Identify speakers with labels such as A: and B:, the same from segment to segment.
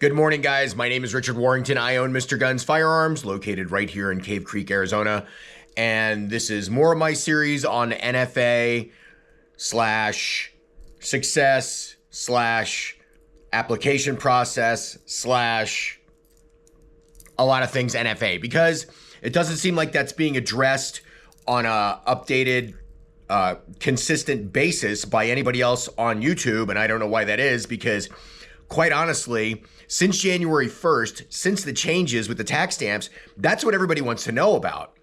A: Good morning, guys. My name is Richard Warrington. I own Mr. Guns Firearms, located right here in Cave Creek, Arizona. And this is more of my series on NFA slash success slash application process slash a lot of things NFA, because it doesn't seem like that's being addressed on a updated, consistent basis by anybody else on YouTube. And I don't know why that is, because quite honestly, since January 1st, since the changes with the tax stamps, that's what everybody wants to know about.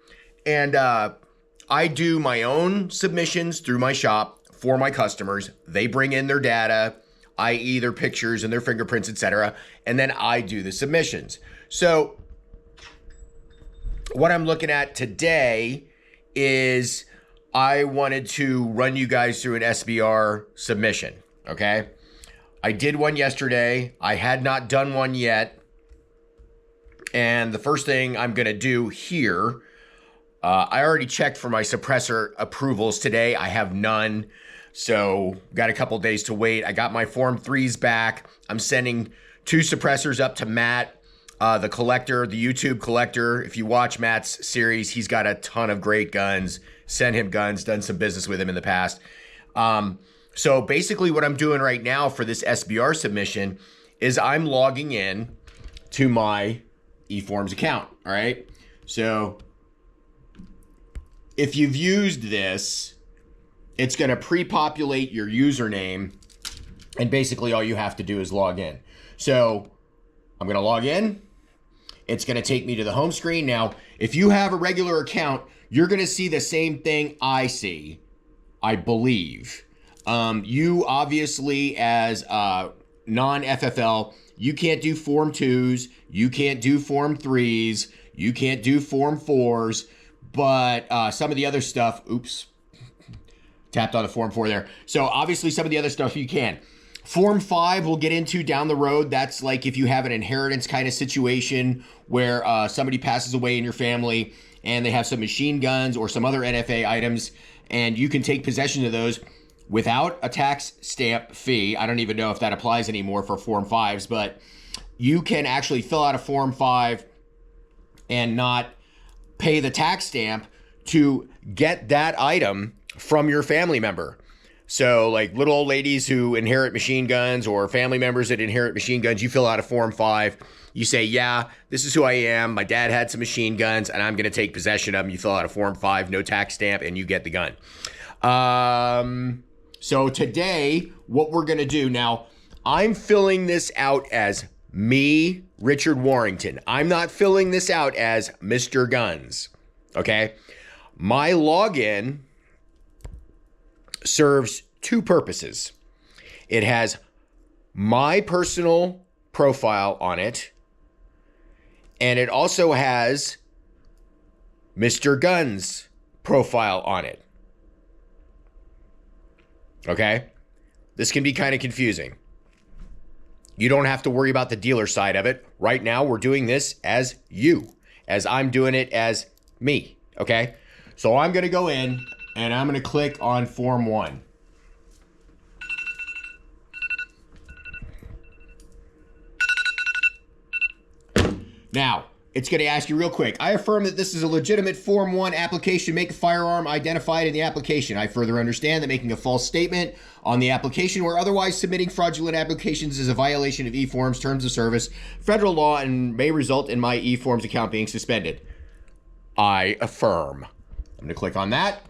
A: And I do my own submissions through my shop for my customers. They bring in their data, i.e. their pictures and their fingerprints, etc. And then I do the submissions. So what I'm looking at today is I wanted to run you guys through an SBR submission, okay? I did one yesterday. I had not done one yet. And the first thing I'm going to do here, I already checked for my suppressor approvals today. I have none. So got a couple days to wait. I got my Form 3s back. I'm sending 2 suppressors up to Matt, the collector, the YouTube collector. If you watch Matt's series, he's got a ton of great guns. Send him guns, done some business with him in the past. So basically what I'm doing right now for this SBR submission is I'm logging in to my eForms account, all right? So if you've used this, it's gonna pre-populate your username, and basically all you have to do is log in. So I'm gonna log in. It's gonna take me to the home screen. Now, if you have a regular account, you're gonna see the same thing I see, I believe. You obviously, as non-FFL, you can't do Form 2s, you can't do Form 3s, you can't do Form 4s, but some of the other stuff, oops, tapped on the Form 4 there. So obviously some of the other stuff you can. Form 5 we'll get into down the road. That's like if you have an inheritance kind of situation where somebody passes away in your family and they have some machine guns or some other NFA items, and you can take possession of those without a tax stamp fee. I don't even know if that applies anymore for Form 5s, but you can actually fill out a Form 5 and not pay the tax stamp to get that item from your family member. So like little old ladies who inherit machine guns or family members that inherit machine guns, you fill out a Form 5. You say, yeah, this is who I am. My dad had some machine guns and I'm going to take possession of them. You fill out a Form 5, no tax stamp, and you get the gun. So today, what we're going to do now, I'm filling this out as me, Richard Warrington. I'm not filling this out as Mr. Guns, okay? My login serves 2 purposes. It has my personal profile on it, and it also has Mr. Guns' profile on it. Okay? This can be kind of confusing. You don't have to worry about the dealer side of it. Right now, we're doing this as you, as I'm doing it as me, okay? So I'm going to go in and I'm going to click on Form 1. Now, it's going to ask you real quick. I affirm that this is a legitimate Form 1 application. Make a firearm identified in the application. I further understand that making a false statement on the application or otherwise submitting fraudulent applications is a violation of eForms terms of service, federal law, and may result in my eForms account being suspended. I affirm. I'm going to click on that.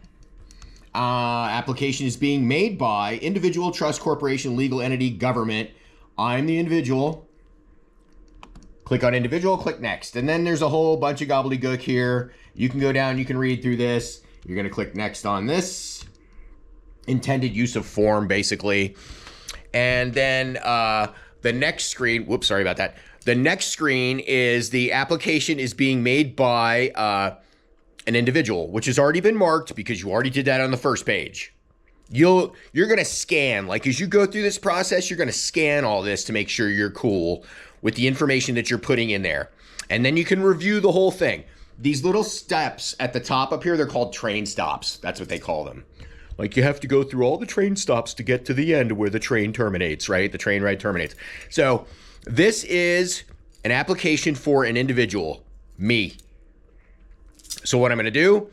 A: Application is being made by individual, trust, corporation, legal entity, government. I'm the individual. Click on individual, click next. And then there's a whole bunch of gobbledygook here. You can go down, you can read through this. You're going to click next on this. Intended use of form, basically. And then the next screen, whoops, sorry about that. The next screen is the application is being made by an individual, which has already been marked because you already did that on the first page. You're going to scan, like as you go through this process, you're going to scan all this to make sure you're cool with the information that you're putting in there. And then you can review the whole thing. These little steps at the top up here, they're called train stops. That's what they call them. Like you have to go through all the train stops to get to the end where the train terminates, right? The train ride terminates. So this is an application for an individual, me. So what I'm going to do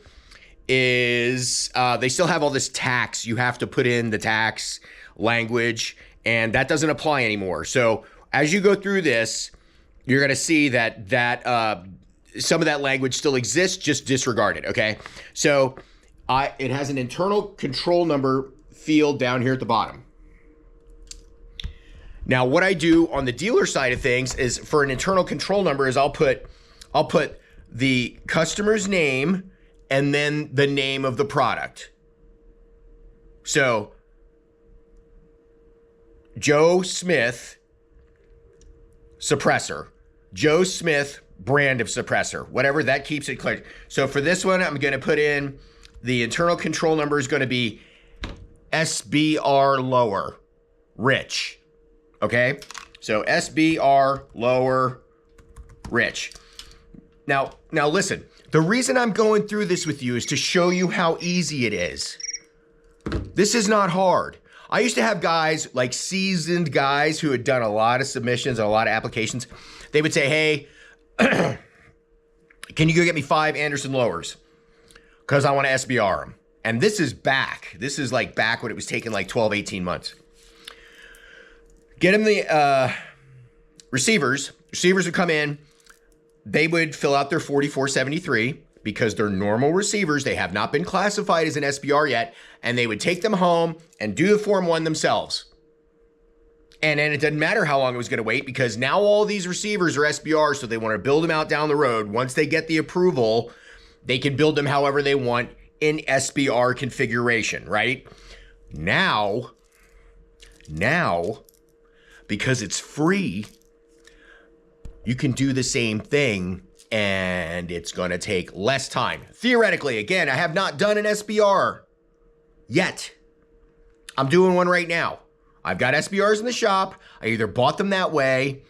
A: is they still have all this tax. You have to put in the tax language, and that doesn't apply anymore. So as you go through this, you're going to see that some of that language still exists, just disregard it, okay? So it has an internal control number field down here at the bottom. Now, what I do on the dealer side of things is for an internal control number is I'll put the customer's name and then the name of the product. So Joe Smith suppressor, Joe Smith brand of suppressor, whatever, that keeps it clear. So for this one, I'm going to put in the internal control number is going to be SBR lower rich. Okay, so SBR lower rich. Now listen, the reason I'm going through this with you is to show you how easy it is. This is not hard. I used to have guys, like seasoned guys who had done a lot of submissions and a lot of applications. They would say, hey, can you go get me 5 Anderson lowers? Because I want to SBR them. And this is back. This is like back when it was taking like 12, 18 months. Get them the receivers. Receivers would come in. They would fill out their 4473 because they're normal receivers. They have not been classified as an SBR yet. And they would take them home and do the Form 1 themselves. And then it doesn't matter how long it was going to wait because now all these receivers are SBR, so they want to build them out down the road. Once they get the approval, they can build them however they want in SBR configuration, right? Now, because it's free, you can do the same thing and it's going to take less time. Theoretically, again, I have not done an SBR yet. I'm doing one right now. I've got SBRs in the shop. I either bought them that way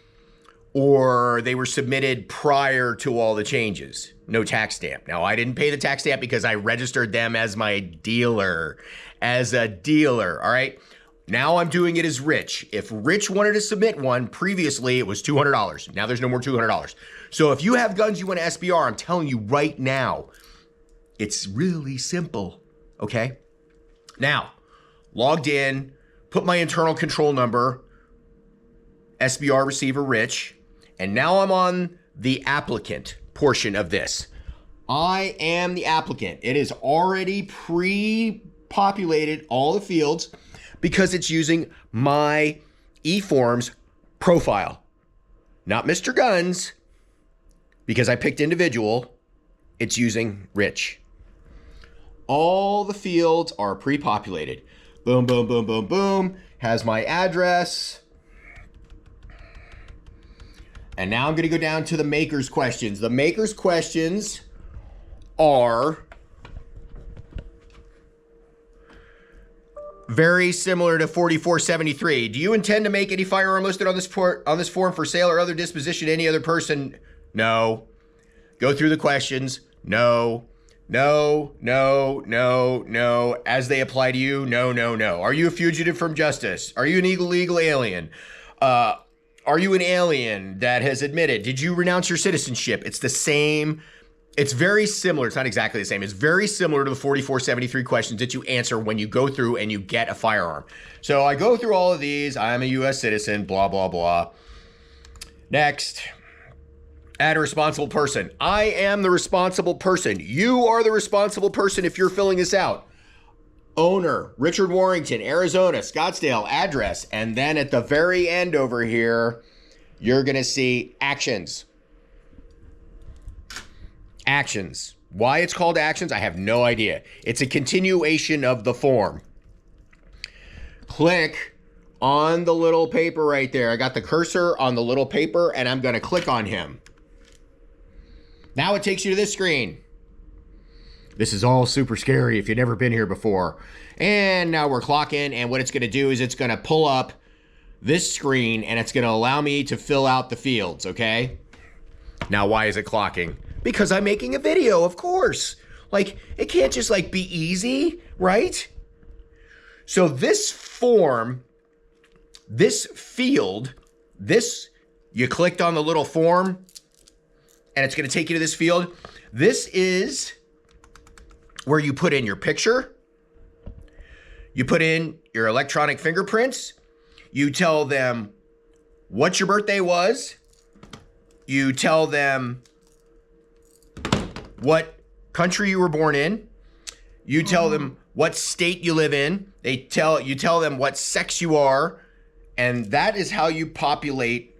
A: or they were submitted prior to all the changes. No tax stamp. Now, I didn't pay the tax stamp because I registered them as my dealer, all right? Now I'm doing it as Rich. If Rich wanted to submit one, previously it was $200. Now there's no more $200. So if you have guns you want to SBR, I'm telling you right now, it's really simple, okay? Now, logged in, put my internal control number, SBR receiver Rich, and now I'm on the applicant portion of this. I am the applicant. It is already pre-populated all the fields because it's using my eForms profile, not Mr. Guns, because I picked individual, it's using Rich. All the fields are pre-populated. Boom, boom, boom, boom, boom. Has my address. And now I'm going to go down to the maker's questions. The maker's questions are very similar to 4473. Do you intend to make any firearm listed on this form for sale or other disposition to any other person? No. Go through the questions. No. No, no, no, no. As they apply to you, no, no, no. Are you a fugitive from justice? Are you an illegal alien? Are you an alien that has admitted? Did you renounce your citizenship? It's the same. It's very similar. It's not exactly the same. It's very similar to the 4473 questions that you answer when you go through and you get a firearm. So I go through all of these. I'm a U.S. citizen, blah, blah, blah. Next. Add a responsible person. I am the responsible person. You are the responsible person if you're filling this out. Owner, Richard Warrington, Arizona, Scottsdale, address. And then at the very end over here, you're going to see actions. Actions. Why it's called actions, I have no idea. It's a continuation of the form. Click on the little paper right there. I got the cursor on the little paper and I'm going to click on him. Now it takes you to this screen. This is all super scary if you've never been here before. And now we're clocking, and what it's going to do is it's going to pull up this screen and it's going to allow me to fill out the fields, okay? Now, why is it clocking? Because I'm making a video, of course. Like, it can't just like be easy, right? So this form, this field, you clicked on the little form and it's going to take you to this field. This is where you put in your picture. You put in your electronic fingerprints. You tell them what your birthday was. You tell them what country you were born in. You tell them what state you live in. You tell them what sex you are. And that is how you populate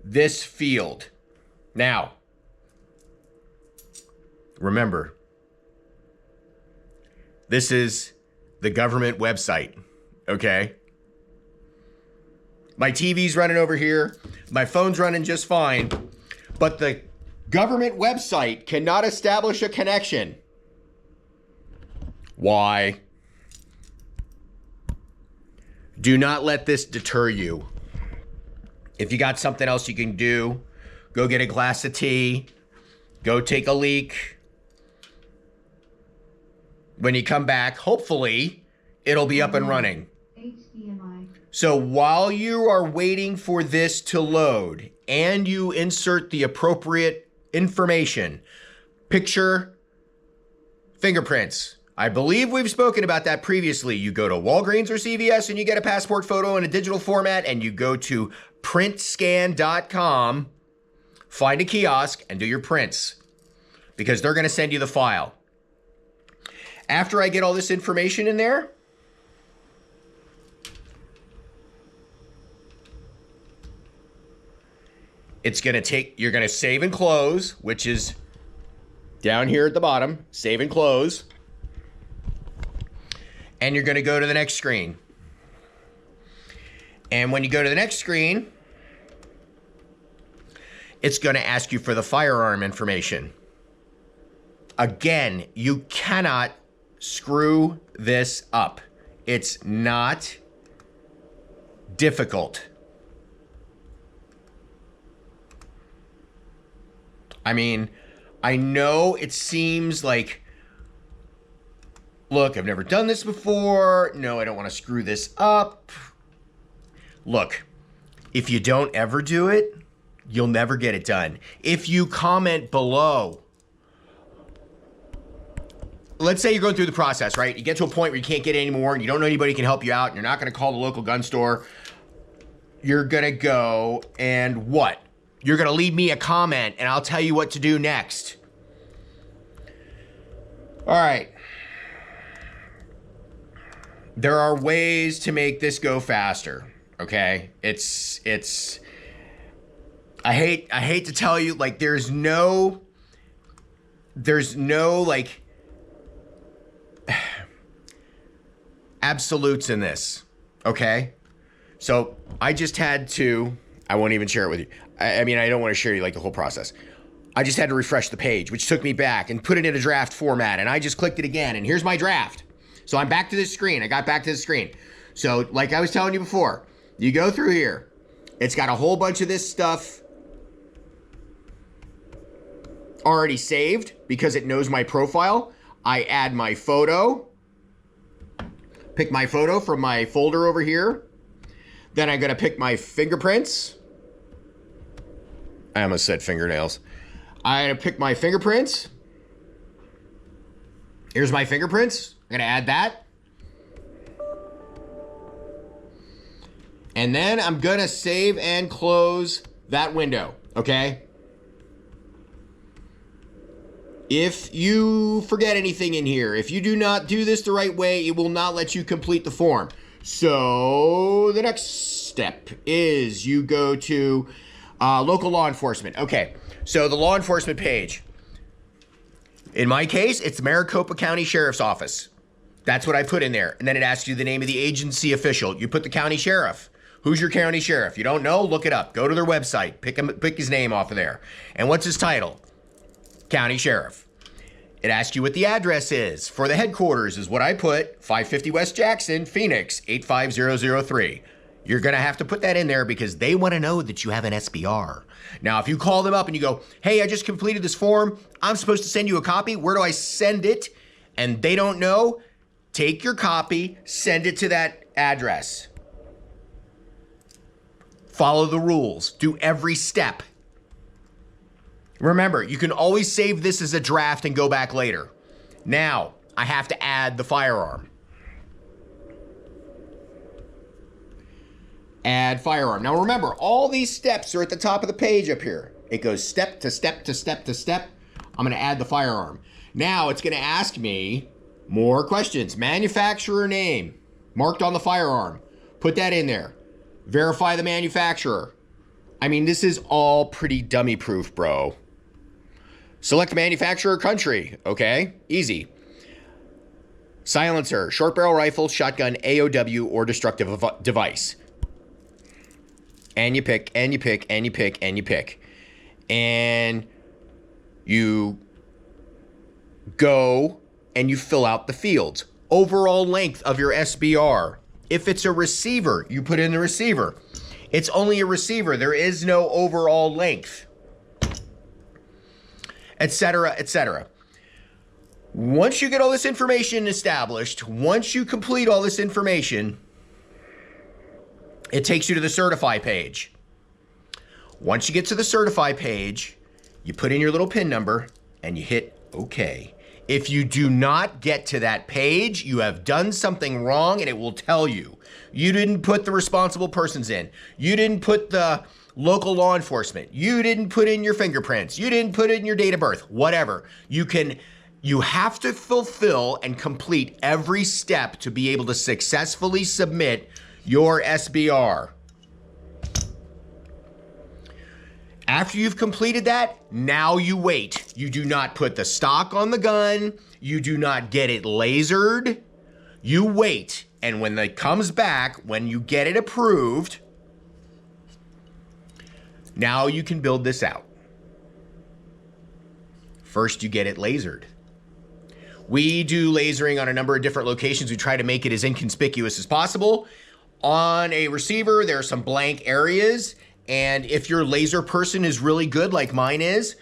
A: this field. Now, remember, this is the government website, okay? My TV's running over here. My phone's running just fine. But the government website cannot establish a connection. Why? Do not let this deter you. If you got something else you can do, go get a glass of tea, go take a leak. When you come back, hopefully, it'll be up and running. So while you are waiting for this to load and you insert the appropriate information, picture, fingerprints. I believe we've spoken about that previously. You go to Walgreens or CVS and you get a passport photo in a digital format and you go to printscan.com, find a kiosk and do your prints because they're going to send you the file. After I get all this information in there, you're going to save and close, which is down here at the bottom, save and close. And you're going to go to the next screen. And when you go to the next screen, it's going to ask you for the firearm information. Again, you cannot screw this up. It's not difficult. I mean, I know it seems like, look, I've never done this before. No, I don't want to screw this up. Look, if you don't ever do it, you'll never get it done. If you comment below, let's say you're going through the process, right? You get to a point where you can't get any more and you don't know anybody who can help you out and you're not going to call the local gun store. You're going to go and what? You're going to leave me a comment and I'll tell you what to do next. All right. There are ways to make this go faster, okay? I hate to tell you, like, there's no like absolutes in this, okay? So I just had to, I won't even share it with you. I mean, I don't want to share you like the whole process. I just had to refresh the page, which took me back and put it in a draft format. And I just clicked it again and here's my draft. So I'm back to this screen. I got back to the screen. So like I was telling you before, you go through here. It's got a whole bunch of this stuff already saved because it knows my profile. I add my photo, pick my photo from my folder over here. Then I'm going to pick my fingerprints. I almost said fingernails. I'm going to pick my fingerprints. Here's my fingerprints. I'm going to add that. And then I'm going to save and close that window, okay? If you forget anything in here, if you do not do this the right way, it will not let you complete the form. So the next step is you go to local law enforcement. Okay, so the law enforcement page. In my case, it's Maricopa County Sheriff's Office. That's what I put in there. And then it asks you the name of the agency official. You put the county sheriff. Who's your county sheriff? You don't know? Look it up. Go to their website. Pick his name off of there. And what's his title? County sheriff. It asks you what the address is. For the headquarters is what I put. 550 West Jackson, Phoenix, 85003. You're going to have to put that in there because they want to know that you have an SBR. Now, if you call them up and you go, hey, I just completed this form. I'm supposed to send you a copy. Where do I send it? And they don't know. take your copy, send it to that address. Follow the rules. Do every step. Remember, you can always save this as a draft and go back later. Now, I have to add the firearm. Add firearm. Now remember, all these steps are at the top of the page up here. It goes step to step to step to step. I'm going to add the firearm. Now it's going to ask me more questions. Manufacturer name marked on the firearm. Put that in there. Verify the manufacturer. I mean, this is all pretty dummy proof, bro. Select manufacturer country. Okay, easy. Silencer, short barrel rifle, shotgun, AOW, or destructive device. And you pick, and you pick, and you pick, and you pick. And you go and you fill out the fields. Overall length of your SBR. If it's a receiver, you put in the receiver. It's only a receiver. There is no overall length. Etc., etc. Once you get all this information established, once you complete all this information, it takes you to the certify page. Once you get to the certify page, you put in your little PIN number and you hit OK. If you do not get to that page, you have done something wrong and it will tell you. You didn't put the responsible persons in. You didn't put the local law enforcement. You didn't put in your fingerprints. You didn't put in your date of birth, whatever. You have to fulfill and complete every step to be able to successfully submit your SBR. After you've completed that, now you wait. You do not put the stock on the gun. You do not get it lasered. You wait. And when it comes back, when you get it approved, now you can build this out. First, you get it lasered. We do lasering on a number of different locations. We try to make it as inconspicuous as possible. On a receiver, there are some blank areas. And if your laser person is really good, like mine is,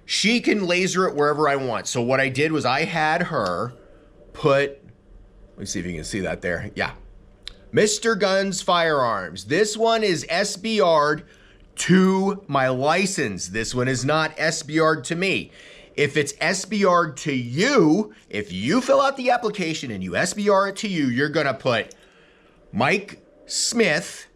A: she can laser it wherever I want. So what I did was I had her put, let's see if you can see that there. Yeah. Mr. Guns Firearms. This one is SBR'd to my license. This one is not SBR'd to me. If it's SBR'd to you, if you fill out the application and you SBR it to you, you're going to put Mike Smith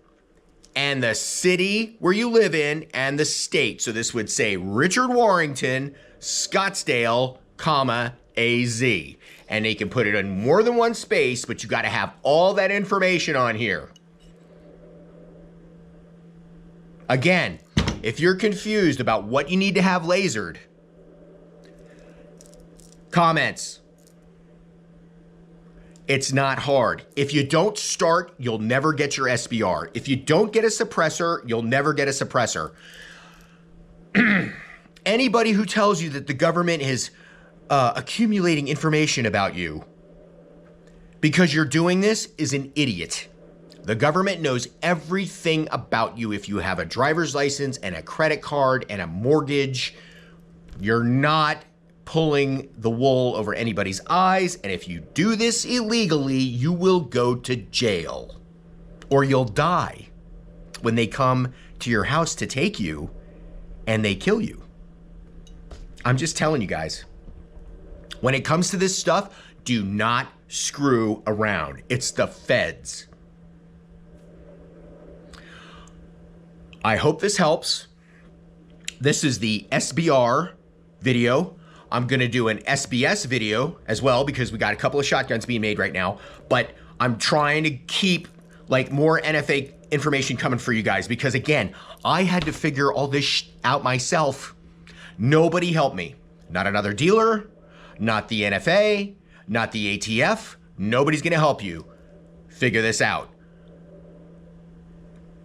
A: and the city where you live in and the state. So this would say Richard Warrington, Scottsdale, comma, AZ. And they can put it in more than one space, but you got to have all that information on here. Again, if you're confused about what you need to have lasered, comments. It's not hard. If you don't start, you'll never get your SBR. If you don't get a suppressor, you'll never get a suppressor. Anybody who tells you that the government is accumulating information about you because you're doing this is an idiot. The government knows everything about you. If you have a driver's license and a credit card and a mortgage, you're not pulling the wool over anybody's eyes. And if you do this illegally, you will go to jail or you'll die when they come to your house to take you and they kill you. I'm just telling you guys, when it comes to this stuff, do not screw around. It's the feds. I hope this helps. This is the SBR video. I'm going to do an SBS video as well because we got a couple of shotguns being made right now, but I'm trying to keep like more NFA information coming for you guys because again, I had to figure all this out myself. Nobody helped me. Not another dealer, not the NFA, not the ATF. Nobody's going to help you figure this out.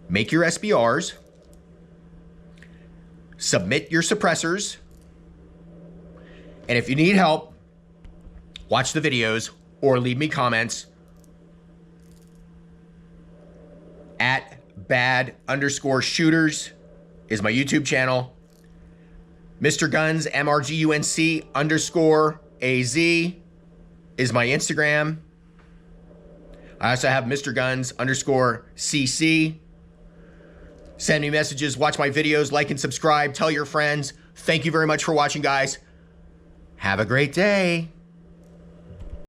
A: Make your SBRs, submit your suppressors, and if you need help, watch the videos or leave me comments at @bad_shooters is my YouTube channel. Mr. Guns, MRGUNC_AZ is my Instagram. I also have Mr. Guns _CC. Send me messages, watch my videos, like and subscribe, tell your friends. Thank you very much for watching, guys. Have a great day.